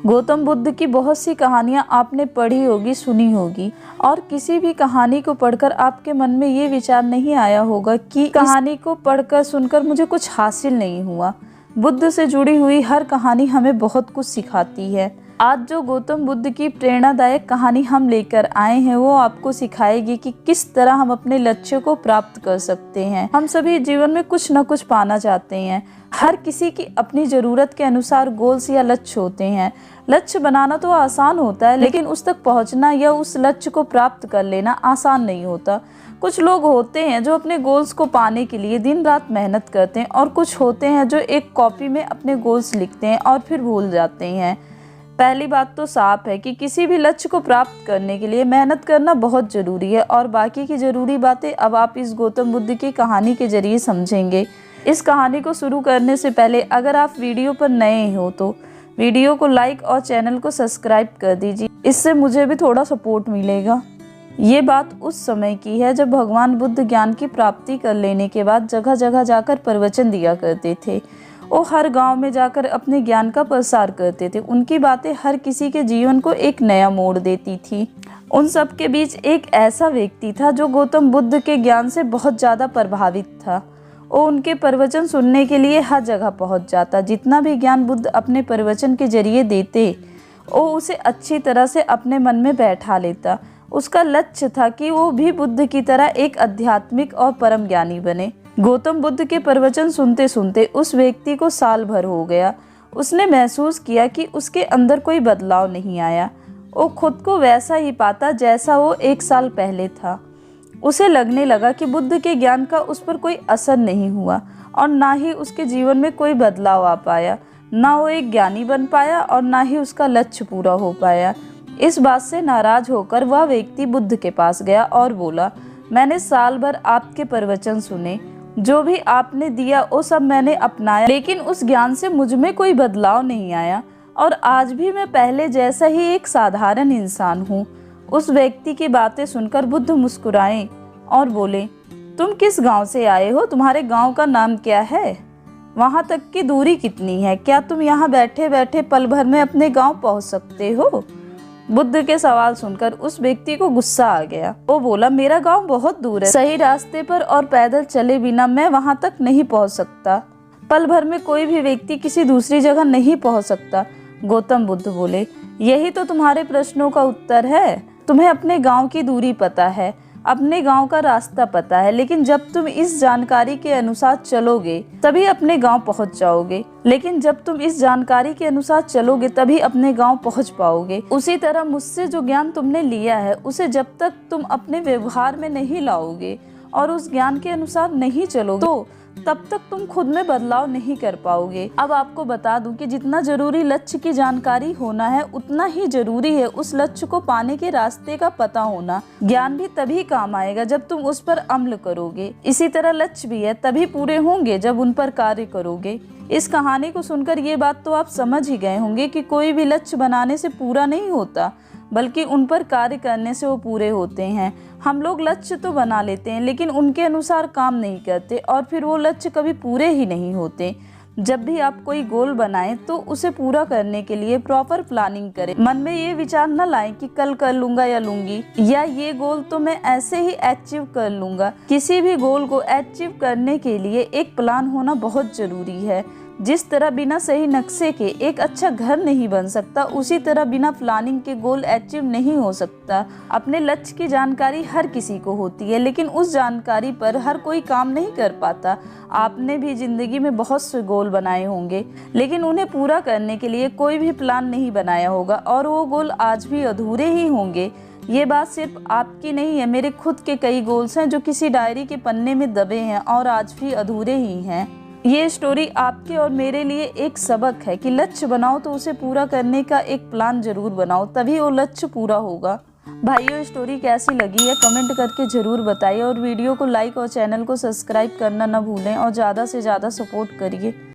गौतम बुद्ध की बहुत सी कहानियाँ आपने पढ़ी होगी, सुनी होगी, और किसी भी कहानी को पढ़कर आपके मन में ये विचार नहीं आया होगा कि कहानी को पढ़कर सुनकर मुझे कुछ हासिल नहीं हुआ। बुद्ध से जुड़ी हुई हर कहानी हमें बहुत कुछ सिखाती है। आज जो गौतम बुद्ध की प्रेरणादायक कहानी हम लेकर आए हैं वो आपको सिखाएगी कि किस तरह हम अपने लक्ष्य को प्राप्त कर सकते हैं। हम सभी जीवन में कुछ न कुछ पाना चाहते हैं। हर किसी की अपनी ज़रूरत के अनुसार गोल्स या लक्ष्य होते हैं। लक्ष्य बनाना तो आसान होता है, लेकिन उस तक पहुंचना या उस लक्ष्य को प्राप्त कर लेना आसान नहीं होता। कुछ लोग होते हैं जो अपने गोल्स को पाने के लिए दिन रात मेहनत करते हैं, और कुछ होते हैं जो एक कॉपी में अपने गोल्स लिखते हैं और फिर भूल जाते हैं। पहली बात तो साफ है कि किसी भी लक्ष्य को प्राप्त करने के लिए मेहनत करना बहुत ज़रूरी है, और बाकी की ज़रूरी बातें अब आप इस गौतम बुद्ध की कहानी के जरिए समझेंगे। इस कहानी को शुरू करने से पहले अगर आप वीडियो पर नए हो तो वीडियो को लाइक और चैनल को सब्सक्राइब कर दीजिए, इससे मुझे भी थोड़ा सपोर्ट मिलेगा। ये बात उस समय की है जब भगवान बुद्ध ज्ञान की प्राप्ति कर लेने के बाद जगह जगह जाकर प्रवचन दिया करते थे। वो हर गांव में जाकर अपने ज्ञान का प्रसार करते थे। उनकी बातें हर किसी के जीवन को एक नया मोड़ देती थी। उन सब के बीच एक ऐसा व्यक्ति था जो गौतम बुद्ध के ज्ञान से बहुत ज़्यादा प्रभावित था। वो उनके प्रवचन सुनने के लिए हर जगह पहुंच जाता। जितना भी ज्ञान बुद्ध अपने प्रवचन के जरिए देते वो उसे अच्छी तरह से अपने मन में बैठा लेता। उसका लक्ष्य था कि वो भी बुद्ध की तरह एक आध्यात्मिक और परम ज्ञानी बने। गौतम बुद्ध के प्रवचन सुनते सुनते उस व्यक्ति को साल भर हो गया। उसने महसूस किया कि उसके अंदर कोई बदलाव नहीं आया। वो खुद को वैसा ही पाता जैसा वो 1 साल पहले था। उसे लगने लगा कि बुद्ध के ज्ञान का उस पर कोई असर नहीं हुआ, और ना ही उसके जीवन में कोई बदलाव आ पाया। ना वो एक ज्ञानी बन पाया और ना ही उसका लक्ष्य पूरा हो पाया। इस बात से नाराज होकर वह व्यक्ति बुद्ध के पास गया और बोला, मैंने साल भर आपके प्रवचन सुने, जो भी आपने दिया वो सब मैंने अपनाया, लेकिन उस ज्ञान से मुझ में कोई बदलाव नहीं आया, और आज भी मैं पहले जैसा ही एक साधारण इंसान हूँ। उस व्यक्ति की बातें सुनकर बुद्ध मुस्कुराए और बोले, तुम किस गांव से आए हो? तुम्हारे गांव का नाम क्या है? वहाँ तक की दूरी कितनी है? क्या तुम यहाँ बैठे बैठे पल भर में अपने गांव पहुँच सकते हो? बुद्ध के सवाल सुनकर उस व्यक्ति को गुस्सा आ गया। वो बोला, मेरा गांव बहुत दूर है, सही रास्ते पर और पैदल चले बिना मैं वहां तक नहीं पहुंच सकता। पल भर में कोई भी व्यक्ति किसी दूसरी जगह नहीं पहुंच सकता। गौतम बुद्ध बोले, यही तो तुम्हारे प्रश्नों का उत्तर है। तुम्हें अपने गांव की दूरी पता है, अपने गांव का रास्ता पता है, लेकिन जब तुम इस जानकारी के अनुसार चलोगे तभी अपने गांव पहुंच जाओगे। लेकिन जब तुम इस जानकारी के अनुसार चलोगे तभी अपने गांव पहुंच पाओगे। उसी तरह मुझसे जो ज्ञान तुमने लिया है उसे जब तक तुम अपने व्यवहार में नहीं लाओगे और उस ज्ञान के अनुसार नहीं चलोगे तो तब तक तुम खुद में बदलाव नहीं कर पाओगे। अब आपको बता दूं कि जितना जरूरी लक्ष्य की जानकारी होना है उतना ही जरूरी है उस लक्ष्य को पाने के रास्ते का पता होना। ज्ञान भी तभी काम आएगा जब तुम उस पर अमल करोगे। इसी तरह लक्ष्य भी है तभी पूरे होंगे जब उन पर कार्य करोगे। इस कहानी को सुनकर ये बात तो आप समझ ही गए होंगे कि कोई भी लक्ष्य बनाने से पूरा नहीं होता, बल्कि उन पर कार्य करने से वो पूरे होते हैं। हम लोग लक्ष्य तो बना लेते हैं लेकिन उनके अनुसार काम नहीं करते और फिर वो लक्ष्य कभी पूरे ही नहीं होते। जब भी आप कोई गोल बनाएं तो उसे पूरा करने के लिए प्रॉपर प्लानिंग करें। मन में ये विचार न लाएं कि कल कर लूंगा या लूंगी, या ये गोल तो मैं ऐसे ही अचीव कर लूंगा। किसी भी गोल को अचीव करने के लिए एक प्लान होना बहुत जरूरी है। जिस तरह बिना सही नक्शे के एक अच्छा घर नहीं बन सकता, उसी तरह बिना प्लानिंग के गोल अचीव नहीं हो सकता। अपने लक्ष्य की जानकारी हर किसी को होती है, लेकिन उस जानकारी पर हर कोई काम नहीं कर पाता। आपने भी जिंदगी में बहुत से गोल बनाए होंगे, लेकिन उन्हें पूरा करने के लिए कोई भी प्लान नहीं बनाया होगा और वो गोल आज भी अधूरे ही होंगे। ये बात सिर्फ आपकी नहीं है, मेरे खुद के कई गोल्स हैं जो किसी डायरी के पन्ने में दबे हैं और आज भी अधूरे ही हैं। ये स्टोरी आपके और मेरे लिए एक सबक है कि लक्ष्य बनाओ तो उसे पूरा करने का एक प्लान जरूर बनाओ, तभी वो लक्ष्य पूरा होगा। भाइयों, स्टोरी कैसी लगी है कमेंट करके ज़रूर बताइए, और वीडियो को लाइक और चैनल को सब्सक्राइब करना ना भूलें, और ज़्यादा से ज़्यादा सपोर्ट करिए।